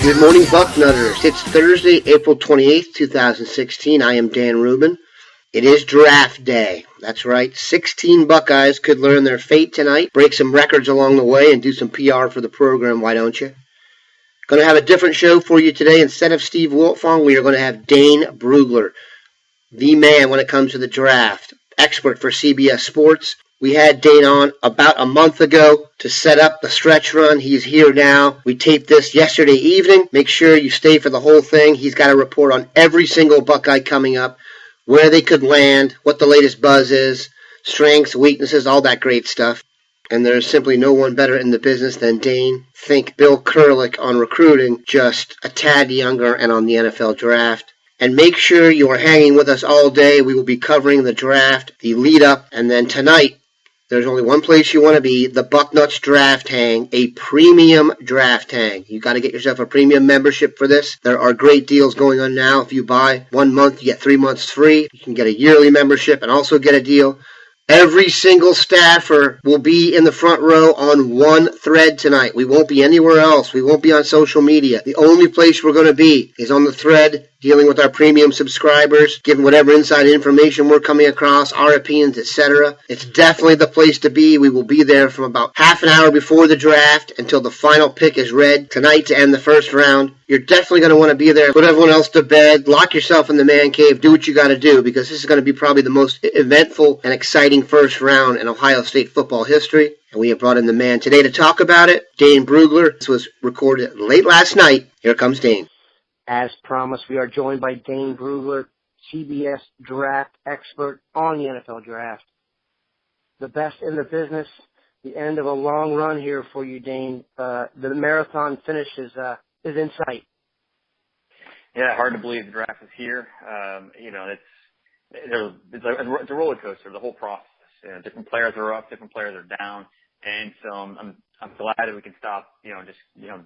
Good morning, Bucknutters. It's Thursday, April 28th, 2016. I am Dan Rubin. It is draft day. That's right. 16 Buckeyes could learn their fate tonight, break some records along the way, and do some PR for the program, why don't you? Going to have a different show for you today. Instead of Steve Wiltfong, we are going to have Dane Brugler, the man when it comes to the draft, expert for CBS Sports. We had Dane on about a month ago to set up the stretch run. He's here now. We taped this yesterday evening. Make sure you stay for the whole thing. He's got a report on every single Buckeye coming up, where they could land, what the latest buzz is, strengths, weaknesses, all that great stuff. And there's simply no one better in the business than Dane. Think Bill Kurelic on recruiting, just a tad younger, and on the NFL Draft. And make sure you are hanging with us all day. We will be covering the draft, the lead-up, and then tonight, there's only one place you want to be, the Bucknuts Draft Hang, a premium draft hang. You got to get yourself a premium membership for this. There are great deals going on now. If you buy 1 month, you get 3 months free. You can get a yearly membership and also get a deal. Every single staffer will be in the front row on one thread tonight. We won't be anywhere else. We won't be on social media. The only place we're going to be is on the thread, dealing with our premium subscribers, giving whatever inside information we're coming across, our opinions, etc. It's definitely the place to be. We will be there from about half an hour before the draft until the final pick is read tonight to end the first round. You're definitely going to want to be there. Put everyone else to bed. Lock yourself in the man cave. Do what you got to do, because this is going to be probably the most eventful and exciting first round in Ohio State football history. And we have brought in the man today to talk about it, Dane Brugler. This was recorded late last night. Here comes Dane. As promised, we are joined by Dane Brugler, CBS draft expert on the NFL Draft. The best in the business, the end of a long run here for you, Dane. The marathon finish is in sight. Yeah, hard to believe the draft is here. It's a roller coaster, the whole process. Different players are up, different players are down. And so I'm glad that we can stop,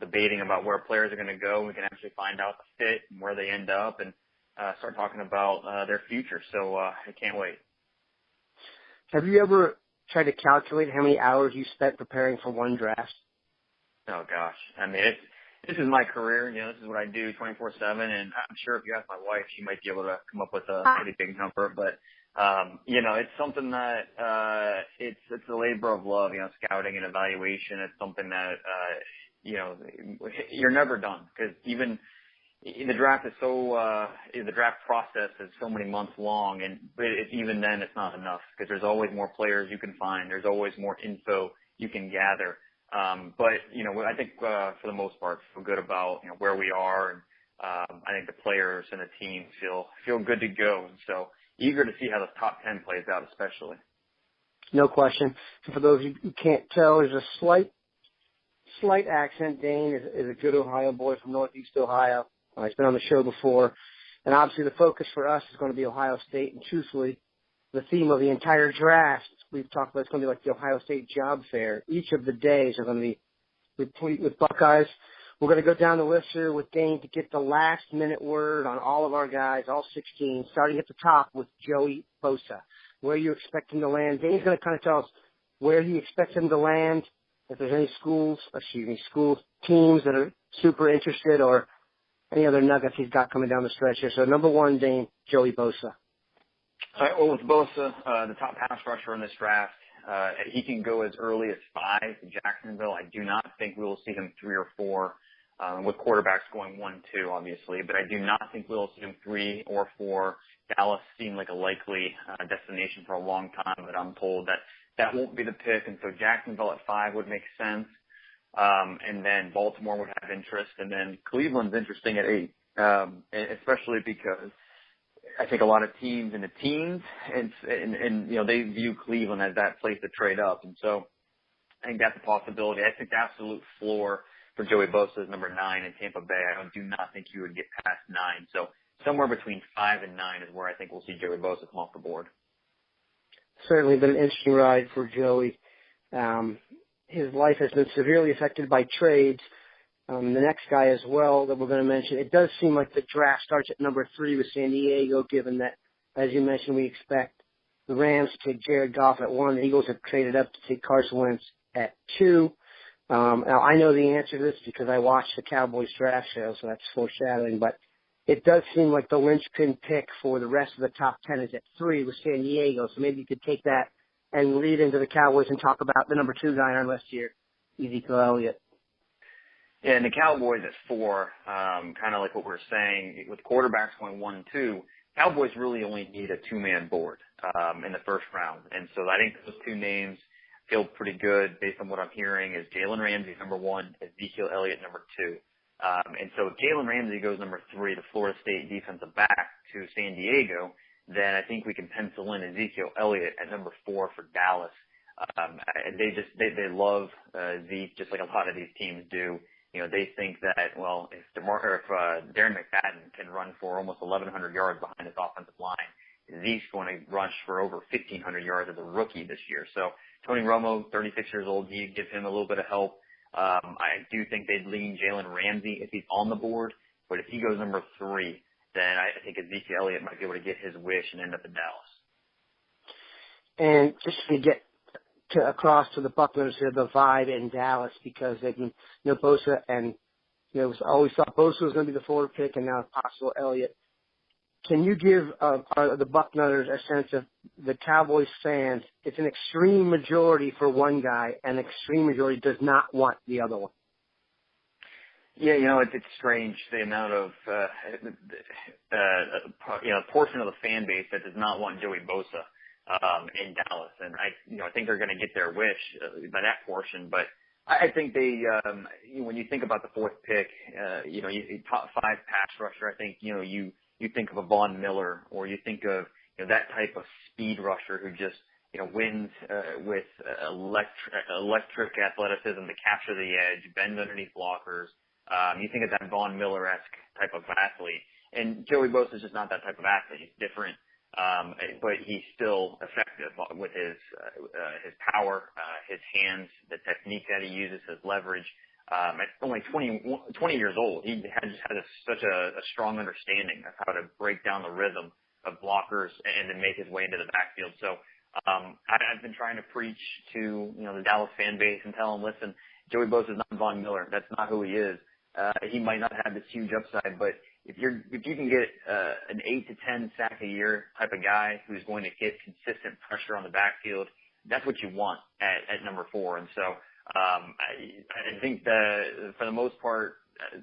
debating about where players are going to go. We can actually find out the fit and where they end up and start talking about their future. So I can't wait. Have you ever tried to calculate how many hours you spent preparing for one draft? Oh gosh, I mean this is my career. This is what I do 24/7, and I'm sure if you ask my wife, she might be able to come up with a pretty big number. But it's something that it's a labor of love. Scouting and evaluation. It's something that you're never done, because even the draft is the draft process is so many months long, and even then it's not enough, because there's always more players you can find. There's always more info you can gather. But I think for the most part, feel good about where we are, and I think the players and the team feel good to go. And so eager to see how the top 10 plays out, especially. No question. So for those who can't tell, there's a slight accent. Dane is a good Ohio boy from Northeast Ohio. He's been on the show before. And obviously the focus for us is going to be Ohio State. And truthfully, the theme of the entire draft, we've talked about, it's going to be like the Ohio State job fair. Each of the days are going to be replete with Buckeyes. We're going to go down the list here with Dane to get the last-minute word on all of our guys, all 16, starting at the top with Joey Bosa. Where you expect him to land. Dane's going to kind of tell us where he expects him to land, if there's any school teams that are super interested, or any other nuggets he's got coming down the stretch here. So number one, Dane, Joey Bosa. All right, well, with Bosa, the top pass rusher in this draft, he can go as early as 5 to Jacksonville. I do not think we will see him 3 or 4, with quarterbacks going 1, 2, obviously. But I do not think we will see him 3 or 4. Dallas seemed like a likely destination for a long time, but I'm told that won't be the pick. And so Jacksonville at 5 would make sense. And then Baltimore would have interest. And then Cleveland's interesting at 8, especially because I think a lot of teams in the teens, and they view Cleveland as that place to trade up. And so I think that's a possibility. I think the absolute floor for Joey Bosa is number 9 in Tampa Bay. I do not think he would get past 9. So somewhere between 5 and 9 is where I think we'll see Joey Bosa come off the board. Certainly been an interesting ride for Joey. His life has been severely affected by trades. The next guy as well that we're going to mention, it does seem like the draft starts at number 3 with San Diego, given that, as you mentioned, we expect the Rams to take Jared Goff at 1. The Eagles have traded up to take Carson Wentz at 2. Now, I know the answer to this because I watched the Cowboys draft show, so that's foreshadowing, but it does seem like the linchpin pick for the rest of the top 10 is at 3 with San Diego, so maybe you could take that and lead into the Cowboys and talk about the number 2 guy on our list here, Ezekiel Elliott. Yeah, and the Cowboys at 4, kind of like what we were saying, with quarterbacks going 1 and 2, Cowboys really only need a 2-man board in the first round. And so I think those 2 names feel pretty good based on what I'm hearing is Jalen Ramsey, number 1, Ezekiel Elliott, number 2. And so if Jalen Ramsey goes number 3, the Florida State defensive back to San Diego, then I think we can pencil in Ezekiel Elliott at number 4 for Dallas. They love Zeke just like a lot of these teams do. You know, they think that, well, if Darren McFadden can run for almost 1,100 yards behind his offensive line, Zeke's going to rush for over 1,500 yards as a rookie this year. So Tony Romo, 36 years old, you give him a little bit of help. I do think they'd lean Jalen Ramsey if he's on the board, but if he goes number 3, then I think Ezekiel Elliott might be able to get his wish and end up in Dallas. And just to get across to the Bucknuts here, the vibe in Dallas, because they've been, Bosa and, always thought Bosa was going to be the forward pick and now if possible Elliott. Can you give the Bucknutters a sense of the Cowboys fans? It's an extreme majority for one guy, and an extreme majority does not want the other one. Yeah, it's strange the amount of portion of the fan base that does not want Joey Bosa in Dallas, and I think they're going to get their wish by that portion. But I think they, when you think about the 4th pick, you top 5 pass rusher. I think you think of a Von Miller, or you think of that type of speed rusher who just wins with electric athleticism to capture the edge, bend underneath blockers. You think of that Von Miller-esque type of athlete, and Joey Bosa is just not that type of athlete. He's different, but he's still effective with his power, his hands, the technique that he uses, his leverage. At only 20 years old, he had such a strong understanding of how to break down the rhythm of blockers and then make his way into the backfield. So I've been trying to preach to the Dallas fan base and tell them, listen, Joey Bosa is not Von Miller. That's not who he is. He might not have this huge upside, but if you can get an 8 to 10 sack a year type of guy who's going to get consistent pressure on the backfield, that's what you want at number 4. And so I think that for the most part,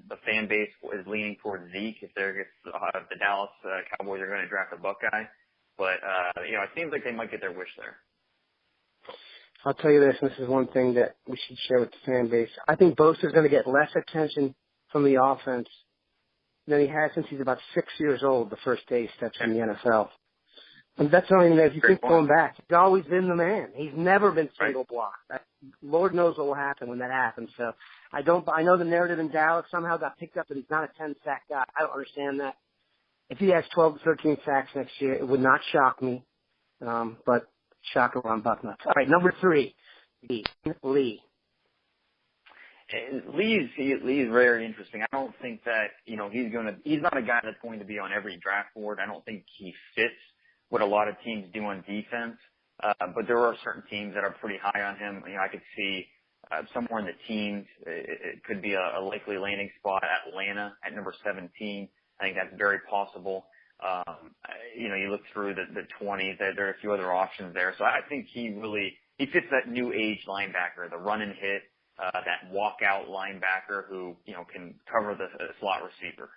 the fan base is leaning towards Zeke if the Dallas Cowboys are going to draft a Buckeye. But it seems like they might get their wish there. I'll tell you this, and this is one thing that we should share with the fan base. I think Bosa is going to get less attention from the offense than he has since he's about 6 years old, the first day he steps in the NFL. And that's not even if you think going back. He's always been the man. He's never been single block. Lord knows what will happen when that happens. So I know the narrative in Dallas somehow got picked up that he's not a 10-sack guy. I don't understand that. If he has 12 to 13 sacks next year, it would not shock me. But shocker on Bucknuts. All right, number 3, Lee. Lee's very interesting. I don't think that, he's not a guy that's going to be on every draft board. I don't think he fits what a lot of teams do on defense. But there are certain teams that are pretty high on him. I could see somewhere in the teams, it could be a likely landing spot at Atlanta at number 17. I think that's very possible. You look through the 20s, there are a few other options there. So I think he fits that new age linebacker, the run and hit, that walkout linebacker who, can cover the slot receiver.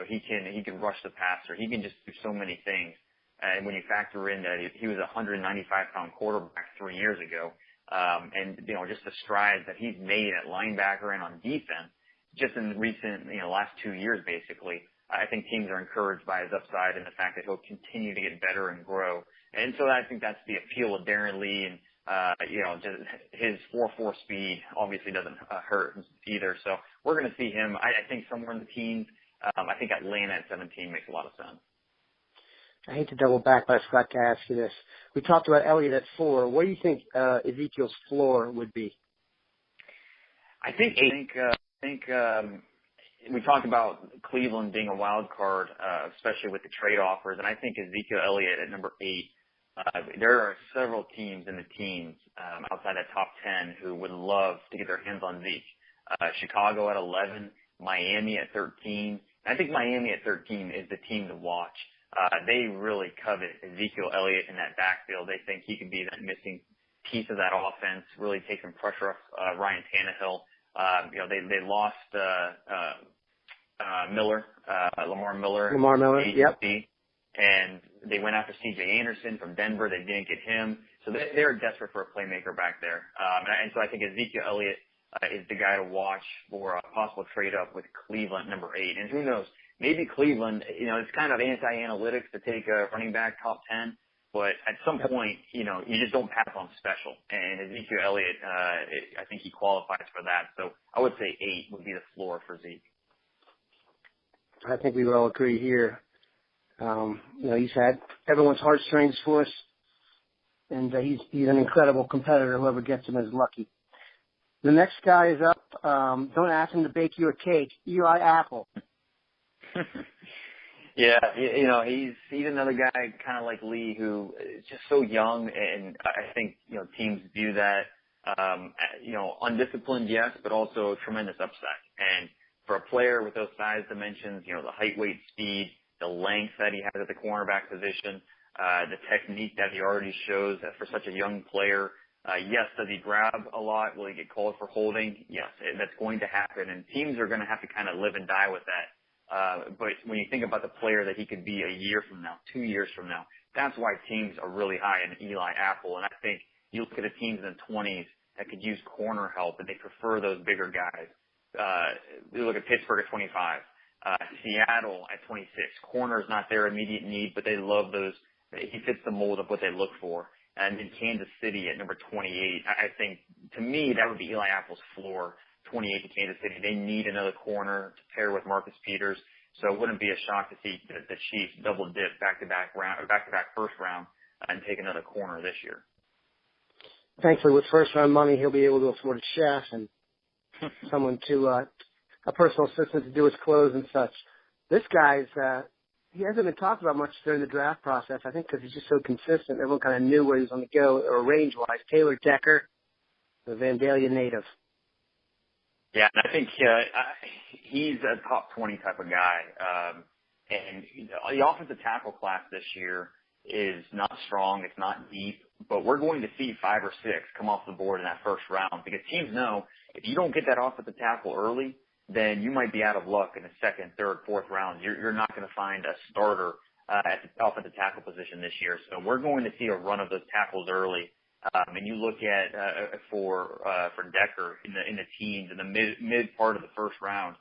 He can rush the passer. He can just do so many things. And when you factor in that he was a 195-pound quarterback 3 years ago, and just the strides that he's made at linebacker and on defense, just in recent, last 2 years basically, I think teams are encouraged by his upside and the fact that he'll continue to get better and grow. And so I think that's the appeal of Darren Lee, and just his 4.4 speed obviously doesn't hurt either. So we're going to see him. I think somewhere in the teens. I think Atlanta at 17 makes a lot of sense. I hate to double back, but I forgot to ask you this. We talked about Elliott at 4. What do you think Ezekiel's floor would be? I think we talked about Cleveland being a wild card, especially with the trade offers, and I think Ezekiel Elliott at number 8 There are several teams in the teens outside that top 10 who would love to get their hands on Zeke. Chicago at 11, Miami at 13. I think Miami at 13 is the team to watch. They really covet Ezekiel Elliott in that backfield. They think he could be that missing piece of that offense, really take some pressure off Ryan Tannehill. They lost Lamar Miller, yep. And they went after C.J. Anderson from Denver. They didn't get him. So they're desperate for a playmaker back there. And so I think Ezekiel Elliott is the guy to watch for a possible trade-up with Cleveland, number 8. And who knows, maybe Cleveland, it's kind of anti-analytics to take a running back top 10. But at some point, you just don't pass on special. And Ezekiel Elliott, I think he qualifies for that. So I would say 8 would be the floor for Zeke. I think we would all agree here. He's had everyone's heartstrings for us, and he's an incredible competitor. Whoever gets him is lucky. The next guy is up. Don't ask him to bake you a cake. Eli Apple. Yeah, he's another guy kind of like Lee who is just so young, and I think teams view that undisciplined, yes, but also tremendous upside. And for a player with those size dimensions, the height, weight, speed, the length that he has at the cornerback position, the technique that he already shows that for such a young player. Yes, does he grab a lot? Will he get called for holding? Yes, that's going to happen, and teams are going to have to kind of live and die with that. But when you think about the player that he could be a year from now, 2 years from now, that's why teams are really high in Eli Apple. And I think you look at the teams in the 20s that could use corner help, and they prefer those bigger guys. You look at Pittsburgh at 25. Seattle at 26. Corner's not their immediate need, but they love those. He fits the mold of what they look for. And in Kansas City at number 28, I think, to me, that would be Eli Apple's floor, 28 to Kansas City. They need another corner to pair with Marcus Peters. So it wouldn't be a shock to see the Chiefs double dip back-to-back first round and take another corner this year. Thankfully, with first-round money, he'll be able to afford a chef and someone a personal assistant to do his clothes and such. This guy's, he hasn't been talked about much during the draft process, I think because he's just so consistent. Everyone kind of knew where he was on the go, or range-wise. Taylor Decker, the Vandalia native. Yeah, and I think he's a top 20 type of guy. And the offensive tackle class this year is not strong. It's not deep. But we're going to see 5 or 6 come off the board in that first round because teams know if you don't get that offensive tackle early, then you might be out of luck in the second, third, fourth round. You're not going to find a starter at the offensive tackle position this year. So we're going to see a run of those tackles early. And you look at for Decker in the teens, in the mid part of the first round,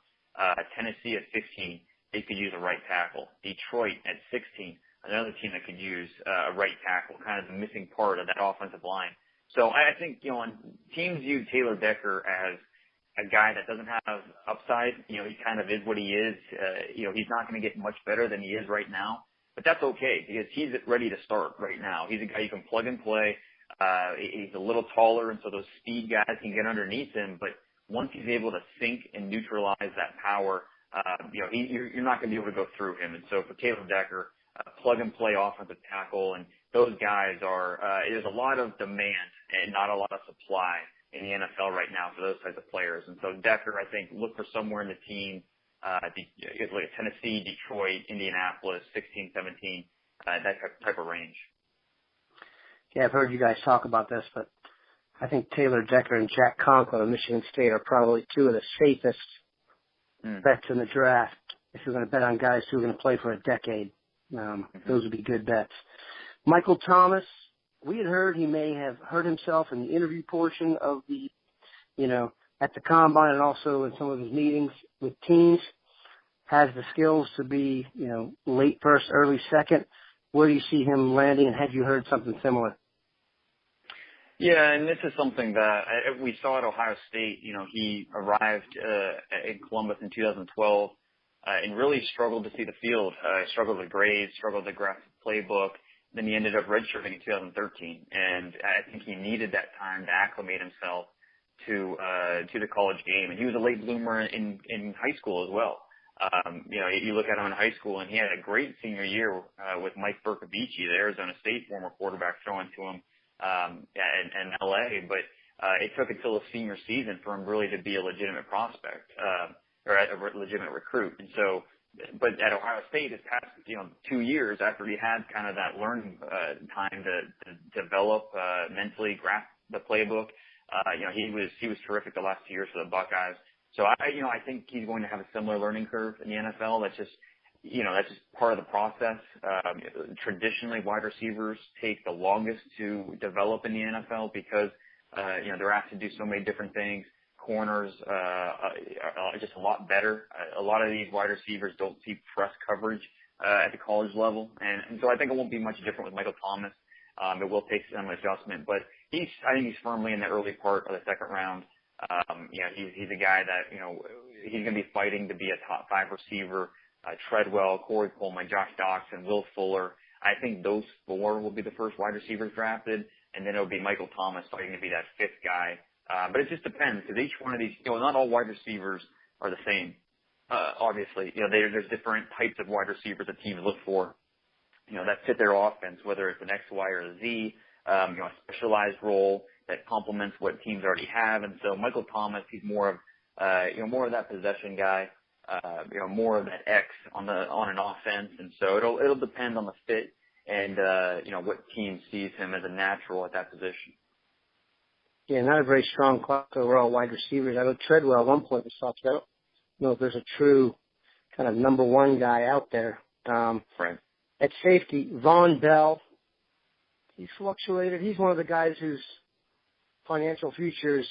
Tennessee at 15, they could use a right tackle. Detroit at 16, another team that could use a right tackle, kind of the missing part of that offensive line. So I think teams view Taylor Decker as a guy that doesn't have upside. He kind of is what he is. He's not going to get much better than he is right now, but that's okay because he's ready to start right now. He's a guy you can plug and play. He's a little taller, and so those speed guys can get underneath him. But once he's able to sink and neutralize that power, you're not going to be able to go through him. And so for Taylor Decker, plug and play offensive tackle, and those guys are there's a lot of demand and not a lot of supply in the NFL right now for those types of players. And so Decker, I think, look for somewhere in the team, like Tennessee, Detroit, Indianapolis, 16, 17, that type of range. Yeah, I've heard you guys talk about this, but I think Taylor Decker and Jack Conklin of Michigan State are probably two of the safest bets in the draft. If you're going to bet on guys who are going to play for a decade, those would be good bets. Michael Thomas, we had heard he may have hurt himself in the interview portion of the, at the combine and also in some of his meetings with teams. Has the skills to be, late first, early second. Where do you see him landing, and have you heard something similar? Yeah, and this is something that we saw at Ohio State. He arrived in Columbus in 2012 and really struggled to see the field. Struggled with grades, struggled to grasp the playbook. Then he ended up redshirting in 2013, and I think he needed that time to acclimate himself to the college game. And he was a late bloomer in high school as well. You look at him in high school, and he had a great senior year with Mike Bercovici, the Arizona State former quarterback, throwing to him in L.A., but it took until his senior season for him really to be a legitimate prospect or a legitimate recruit. And so, but at Ohio State, his past 2 years after he had kind of that learning time to develop mentally, grasp the playbook, he was terrific the last 2 years for the Buckeyes. So I think he's going to have a similar learning curve in the NFL. That's just part of the process. Traditionally, wide receivers take the longest to develop in the NFL because they're asked to do so many different things. Corners are just a lot better. A lot of these wide receivers don't see press coverage at the college level, and so I think it won't be much different with Michael Thomas. It will take some adjustment, but I think he's firmly in the early part of the second round. He's a guy that, he's going to be fighting to be a top 5 receiver. Treadwell, Corey Coleman, Josh Doxson, Will Fuller. I think those 4 will be the first wide receivers drafted, and then it'll be Michael Thomas fighting to be that 5th guy. But it just depends because each one of these, not all wide receivers are the same. Obviously, there's different types of wide receivers that teams look for, that fit their offense, whether it's an X, Y, or a Z, a specialized role that complements what teams already have. And so Michael Thomas, he's more of that possession guy, more of that X on an offense. And so it'll depend on the fit and, what team sees him as a natural at that position. Yeah, not a very strong class overall wide receivers. I know Treadwell at one point was thought, I don't know if there's a true kind of number 1 guy out there. Right. At safety, Von Bell, he's fluctuated. He's one of the guys whose financial futures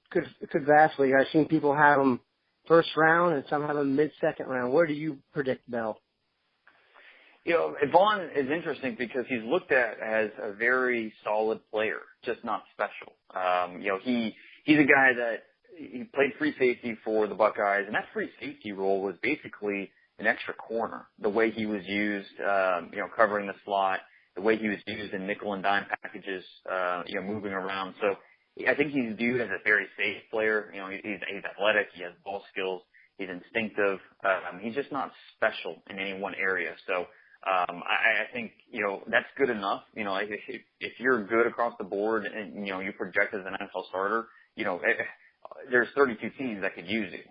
could vastly. I've seen people have him first round and some have him mid-second round. Where do you predict Bell? Vaughn is interesting because he's looked at as a very solid player, just not special. He's a guy that he played free safety for the Buckeyes, and that free safety role was basically an extra corner. The way he was used, covering the slot, the way he was used in nickel and dime packages, moving around. So I think he's viewed as a very safe player. He's athletic, he has ball skills, he's instinctive. He's just not special in any one area. So I think, that's good enough. If you're good across the board and, you project as an NFL starter, there's 32 teams that could use you.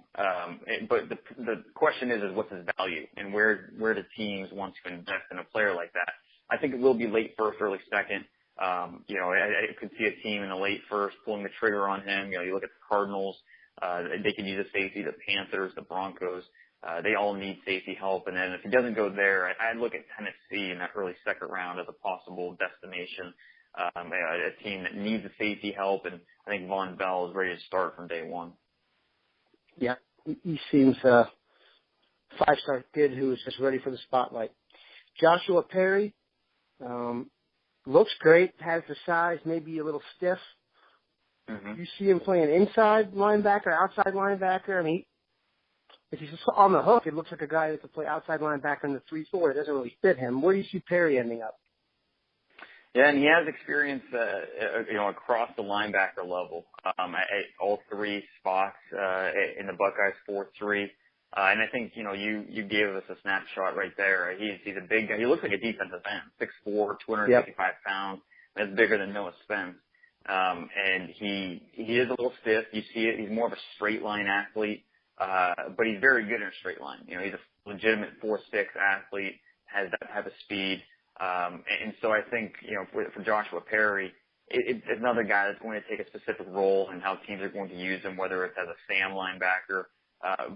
But the question is what's his value and where do teams want to invest in a player like that? I think it will be late first, early second. I could see a team in the late first pulling the trigger on him. You look at the Cardinals, they could use a safety, the Panthers, the Broncos. They all need safety help. And then if he doesn't go there, I'd look at Tennessee in that early second round as a possible destination, a team that needs a safety help. And I think Von Bell is ready to start from day one. Yeah, he seems a 5-star kid who is just ready for the spotlight. Joshua Perry, looks great, has the size, maybe a little stiff. Mm-hmm. You see him playing inside linebacker, outside linebacker. I mean, if he's on the hook, it looks like a guy that could play outside linebacker in the 3-4. It doesn't really fit him. Where do you see Perry ending up? Yeah, and he has experience, across the linebacker level, at all 3 spots, in the Buckeyes 4-3. And I think, you gave us a snapshot right there. He's a big guy. He looks like a defensive end, 6'4", 255 pounds. That's bigger than Noah Spence. And he is a little stiff. You see it. He's more of a straight line athlete. But he's very good in a straight line. He's a legitimate 4'6" athlete, has that type of speed. And so I think, for Joshua Perry, it's another guy that's going to take a specific role in how teams are going to use him, whether it's as a Sam linebacker.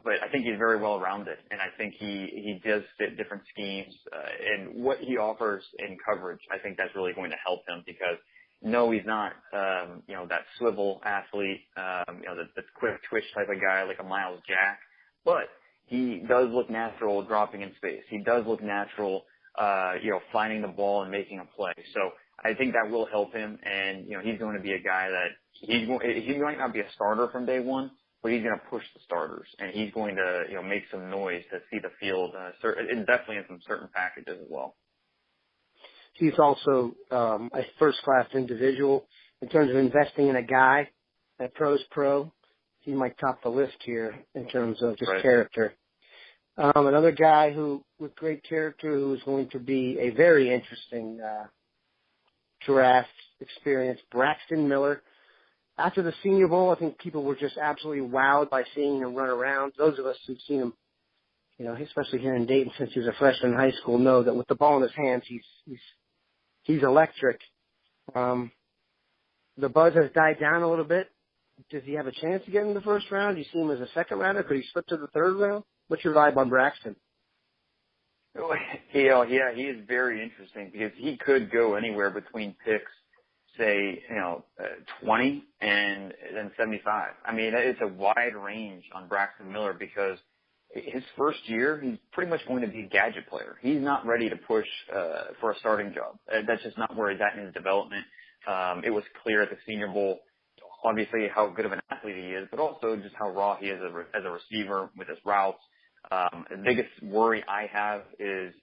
But I think he's very well rounded, and I think he does fit different schemes. And what he offers in coverage, I think that's really going to help him because no, he's not, that swivel athlete, the quick twitch type of guy like a Miles Jack, but he does look natural dropping in space. He does look natural, finding the ball and making a play. So I think that will help him. And, he's going to be a guy that he might not be a starter from day one, but he's going to push the starters and he's going to, make some noise to see the field, and definitely in some certain packages as well. He's also a first-class individual in terms of investing in a guy that pro's pro. He might top the list here in terms of just character. Another guy with great character who is going to be a very interesting draft experience, Braxton Miller. After the Senior Bowl, I think people were just absolutely wowed by seeing him run around. Those of us who've seen him, especially here in Dayton since he was a freshman in high school, know that with the ball in his hands, he's electric. The buzz has died down a little bit. Does he have a chance to get in the first round? Do you see him as a second rounder? Could he slip to the third round? What's your vibe on Braxton? He is very interesting because he could go anywhere between picks, say, 20 and then 75. I mean, it's a wide range on Braxton Miller because his first year, he's pretty much going to be a gadget player. He's not ready to push for a starting job. That's just not where he's at in his development. It was clear at the Senior Bowl, obviously, how good of an athlete he is, but also just how raw he is as a receiver with his routes. The biggest worry I have is,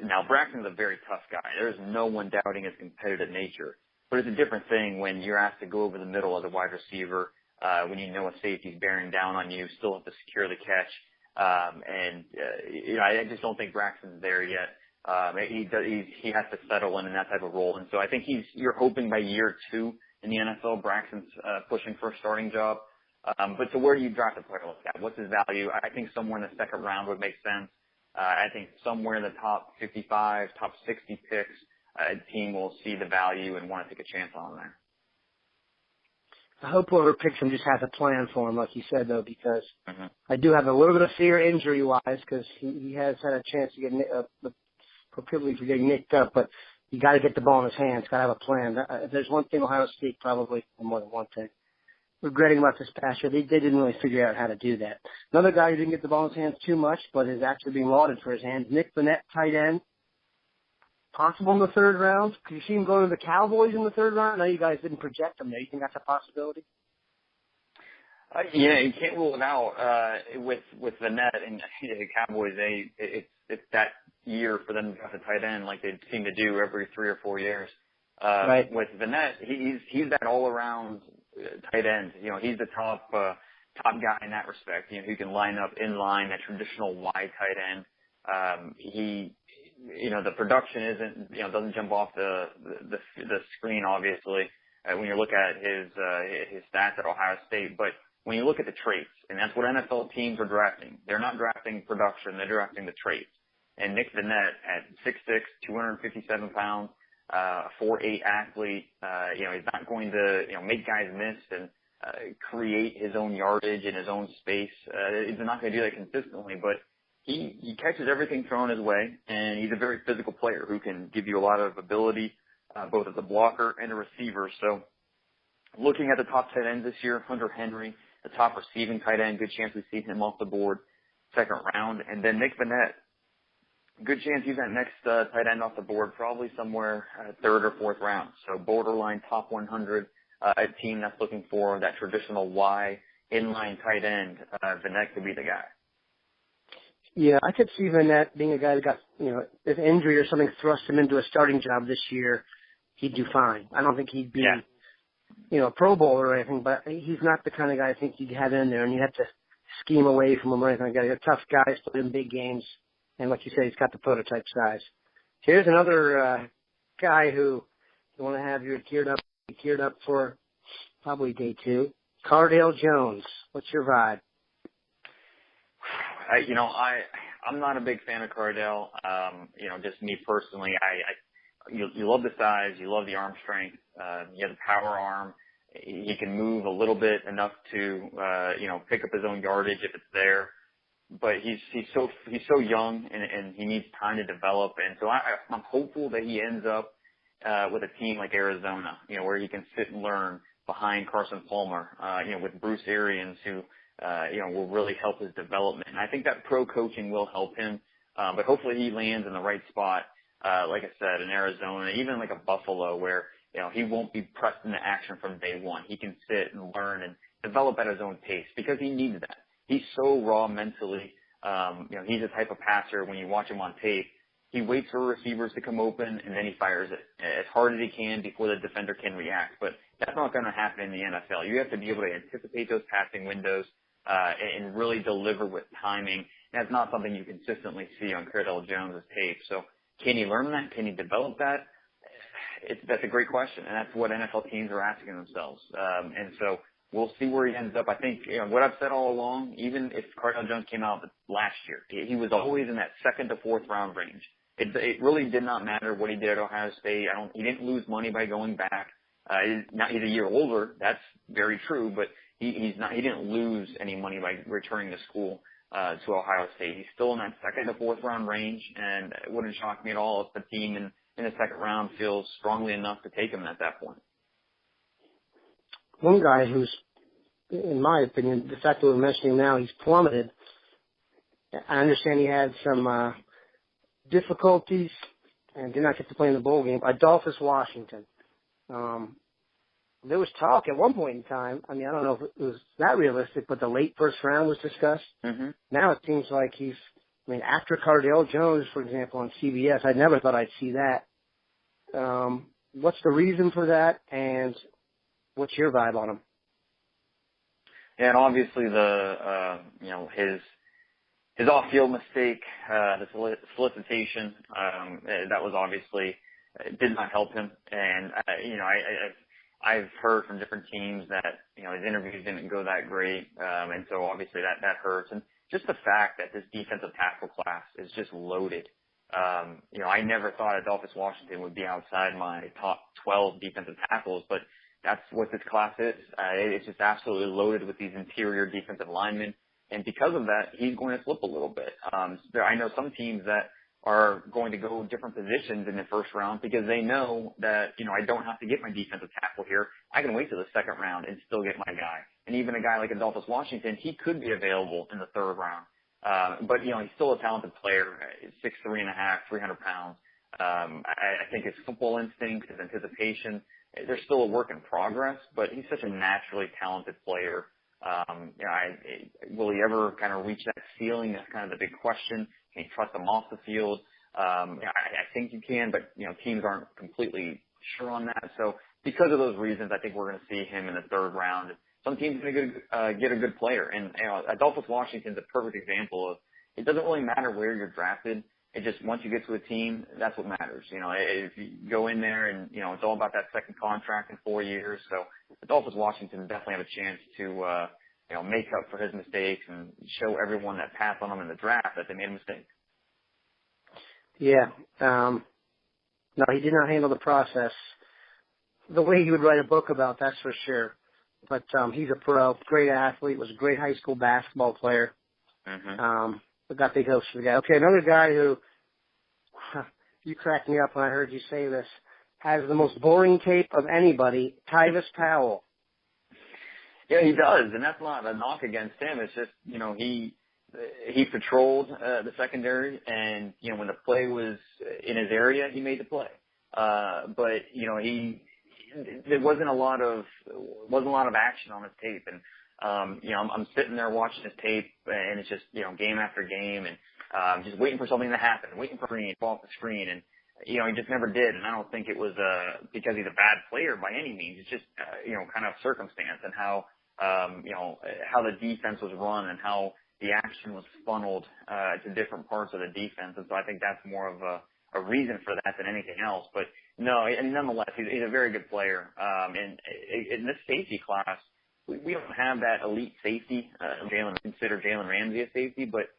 now Braxton's a very tough guy. There's no one doubting his competitive nature. But it's a different thing when you're asked to go over the middle as a wide receiver, when you know a safety's bearing down on you, still have to secure the catch. I just don't think Braxton's there yet. He has to settle in that type of role. And so I think you're hoping by year 2 in the NFL, Braxton's pushing for a starting job. But so where do you draft a player like that? What's his value? I think somewhere in the second round would make sense. I think somewhere in the top 55, top 60 picks, a team will see the value and want to take a chance on him there. I hope whoever picks him just has a plan for him, like you said, though, because I do have a little bit of fear injury-wise because he has had a chance to get proclivity for getting nicked up, but you got to get the ball in his hands, got to have a plan. If there's one thing Ohio State probably, or more than one thing, regretting about this past year, they didn't really figure out how to do that. Another guy who didn't get the ball in his hands too much, but is actually being lauded for his hands, Nick Vannett, tight end. Possible in the third round? Could you see him going to the Cowboys in the third round? I know you guys didn't project him there. You think that's a possibility? You can't rule it out with Vannett and the Cowboys. It's that year for them to draft a tight end like they seem to do every 3 or 4 years. Right. With Vannett, he's that all-around tight end. He's the top guy in that respect. Who can line up in line, that traditional wide tight end. The production doesn't jump off the screen, obviously, when you look at his stats at Ohio State. But when you look at the traits, and that's what NFL teams are drafting. They're not drafting production, they're drafting the traits. And Nick Vannett at 6'6", 257 pounds, 4'8" athlete, he's not going to, make guys miss and create his own yardage in his own space. He's not going to do that consistently, but he catches everything thrown his way, and he's a very physical player who can give you a lot of ability, both as a blocker and a receiver. So looking at the top tight ends this year, Hunter Henry, the top receiving tight end, good chance we see him off the board second round. And then Nick Vannett, good chance he's that next tight end off the board, probably somewhere third or fourth round. So borderline top 100, a team that's looking for that traditional Y inline tight end. Vannett could be the guy. Yeah, I could see Vannett being a guy that got, if injury or something thrust him into a starting job this year, he'd do fine. I don't think he'd be, a Pro Bowler or anything, but he's not the kind of guy I think you'd have in there, and you'd have to scheme away from him or anything like that. He's a tough guy, he's played in big games, and like you said, he's got the prototype size. Here's another guy who you want to have geared up for probably day 2. Cardale Jones. What's your vibe? I'm not a big fan of Cardale. Just me personally, you love the size, you love the arm strength. He has a power arm. He can move a little bit enough to, pick up his own yardage if it's there. But he's so young and he needs time to develop. And so I'm hopeful that he ends up, with a team like Arizona, where he can sit and learn behind Carson Palmer, with Bruce Arians who, will really help his development. And I think that pro coaching will help him. But hopefully he lands in the right spot, like I said, in Arizona, even like a Buffalo where, he won't be pressed into action from day one. He can sit and learn and develop at his own pace because he needs that. He's so raw mentally. He's the type of passer when you watch him on tape, he waits for receivers to come open and then he fires it as hard as he can before the defender can react. But that's not going to happen in the NFL. You have to be able to anticipate those passing windows, and really deliver with timing And that's not something you consistently see on Cardale Jones' tape. So can he learn that? Can he develop that? That's a great question, and that's what NFL teams are asking themselves. And so we'll see where he ends up. I think what I've said all along, even if Cardale Jones came out last year, he was always in that second to fourth round range. It really did not matter what he did at Ohio State. He didn't lose money by going back. He's a year older. That's very true, but he didn't lose any money by returning to school to Ohio State. He's still in that second to fourth round range, and it wouldn't shock me at all if the team in the second round feels strongly enough to take him at that point. One guy who's, in my opinion, the fact that we're mentioning now, he's plummeted. I understand he had some difficulties and did not get to play in the bowl game. Adolphus Washington. There was talk at one point in time. I mean, I don't know if it was that realistic, but the late first round was discussed. Mm-hmm. Now it seems like after Cardale Jones, for example, on CBS, I never thought I'd see that. What's the reason for that, and what's your vibe on him? Yeah, and obviously his off-field mistake, the solicitation, that was obviously did not help him. And I've heard from different teams that his interviews didn't go that great, and so obviously that hurts. And just the fact that this defensive tackle class is just loaded. I never thought Adolphus Washington would be outside my top 12 defensive tackles, but that's what this class is. It's just absolutely loaded with these interior defensive linemen. And because of that, he's going to slip a little bit. I know some teams that are going to go different positions in the first round because they know that, I don't have to get my defensive tackle here. I can wait till the second round and still get my guy. And even a guy like Adolphus Washington, he could be available in the third round. But he's still a talented player, 6'3.5", 300 pounds. I think his football instinct, his anticipation, they're still a work in progress, but he's such a naturally talented player. Will he ever kind of reach that ceiling? That's kind of the big question. Can you trust him off the field? I think you can, but teams aren't completely sure on that. So because of those reasons, I think we're going to see him in the third round. Some teams are going to get a good player, and Adolphus Washington's a perfect example of it doesn't really matter where you're drafted. It just once you get to a team, that's what matters. If you go in there and it's all about that second contract in 4 years. So Adolphus Washington definitely have a chance to make up for his mistakes and show everyone that passed on him in the draft that they made a mistake. Yeah. No, he did not handle the process the way he would write a book about, that's for sure. But he's a pro, great athlete, was a great high school basketball player. Mm-hmm. Got big hopes for the guy. Okay, another guy who, you cracked me up when I heard you say this, has the most boring tape of anybody, Tyvis Powell. Yeah, he does, and that's not a knock against him. It's just, he patrolled the secondary, and, when the play was in his area, he made the play. But, there wasn't a lot of action on his tape, and I'm sitting there watching his tape, and it's just game after game, and just waiting for something to happen, waiting for him to fall off the screen, and he just never did. And I don't think it was because he's a bad player by any means. It's just kind of circumstance and how how the defense was run and how the action was funneled to different parts of the defense, and so I think that's more of a reason for that than anything else. But no, and nonetheless, he's a very good player. And in this safety class, we don't have that elite safety. Consider Jalen Ramsey a safety, but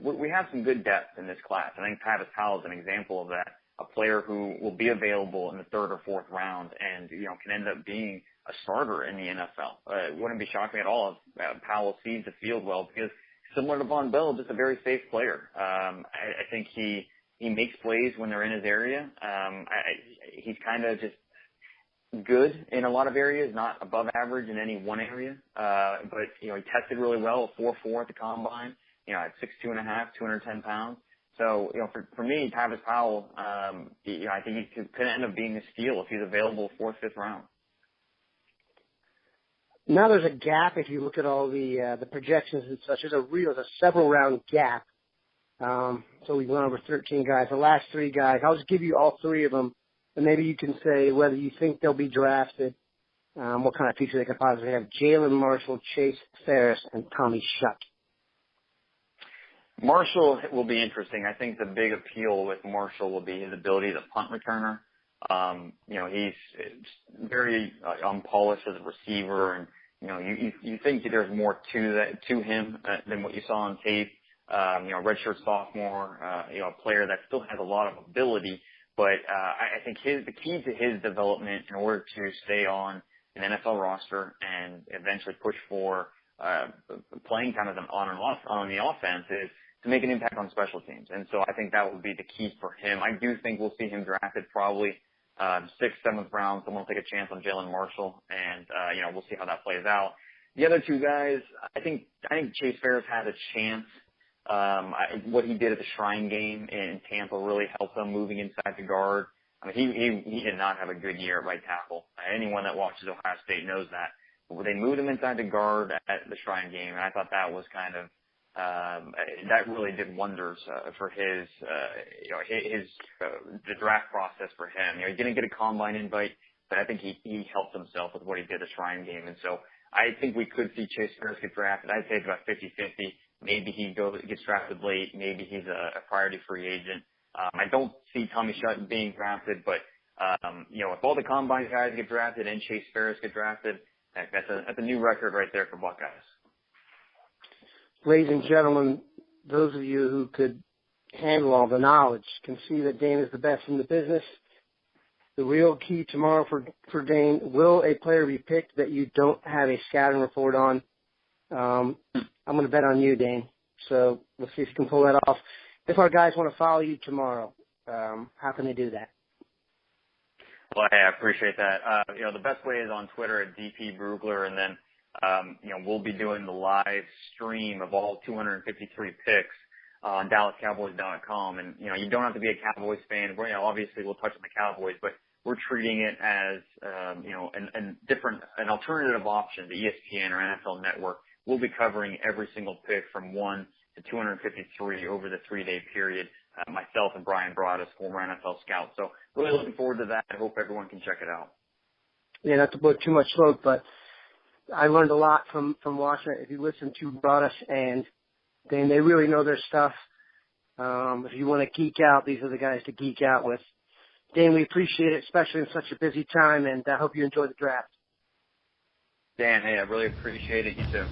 we have some good depth in this class. I think Tyvis Powell is an example of that. A player who will be available in the third or fourth round and, can end up being a starter in the NFL. It wouldn't be shocking at all if Powell sees the field well because similar to Von Bell, just a very safe player. I think he makes plays when they're in his area. He's kind of just good in a lot of areas, not above average in any one area. But, he tested really well, 4.4 at the combine, at 6'2.5", 210 pounds. So, for me, Tyvis Powell, I think he could end up being a steal if he's available 4th, 5th round. Now there's a gap if you look at all the projections and such. There's a several round gap. So we went over 13 guys. The last 3 guys, I'll just give you all 3 of them, and maybe you can say whether you think they'll be drafted, what kind of future they could possibly have. Jalen Marshall, Chase Ferris, and Tommy Shuck. Marshall will be interesting. I think the big appeal with Marshall will be his ability as a punt returner. He's very unpolished as a receiver, and you think that there's more to him than what you saw on tape. Redshirt sophomore, a player that still has a lot of ability, but I think the key to his development in order to stay on an NFL roster and eventually push for playing time as on the offense is to make an impact on special teams. And so I think that would be the key for him. I do think we'll see him drafted probably 6th, 7th round. Someone will take a chance on Jalen Marshall, and we'll see how that plays out. The other two guys, I think Chase Ferris has a chance. What he did at the Shrine game in Tampa really helped him moving inside the guard. I mean, he did not have a good year at right tackle. Anyone that watches Ohio State knows that. But they moved him inside the guard at the Shrine game, and I thought that was kind of that really did wonders for his the draft process for him. He didn't get a combine invite, but I think he helped himself with what he did at the Shrine game, and so I think we could see Chase Ferris get drafted. I'd say it's about 50-50. Maybe he gets drafted late. Maybe he's a priority free agent. I don't see Tommy Sutton being drafted, but if all the combine guys get drafted and Chase Ferris get drafted, that's a new record right there for Buckeyes. Ladies and gentlemen, those of you who could handle all the knowledge can see that Dane is the best in the business. The real key tomorrow for Dane, will a player be picked that you don't have a scouting report on? I'm going to bet on you, Dane. So we'll see if you can pull that off. If our guys want to follow you tomorrow, how can they do that? Well, hey, I appreciate that. The best way is on Twitter at DP Brugler, and then we'll be doing the live stream of all 253 picks on DallasCowboys.com. And, you don't have to be a Cowboys fan. Obviously we'll touch on the Cowboys, but we're treating it as, an alternative option to ESPN or NFL Network. We'll be covering every single pick from 1 to 253 over the 3-day period. Myself and Brian Broaddus, former NFL scout. So really looking forward to that. I hope everyone can check it out. Yeah, not to put too much smoke, but I learned a lot from watching it. If you listen to Broaddus and Dane, they really know their stuff. If you want to geek out, these are the guys to geek out with. Dane, we appreciate it, especially in such a busy time, and I hope you enjoy the draft. Dan, hey, I really appreciate it. You too.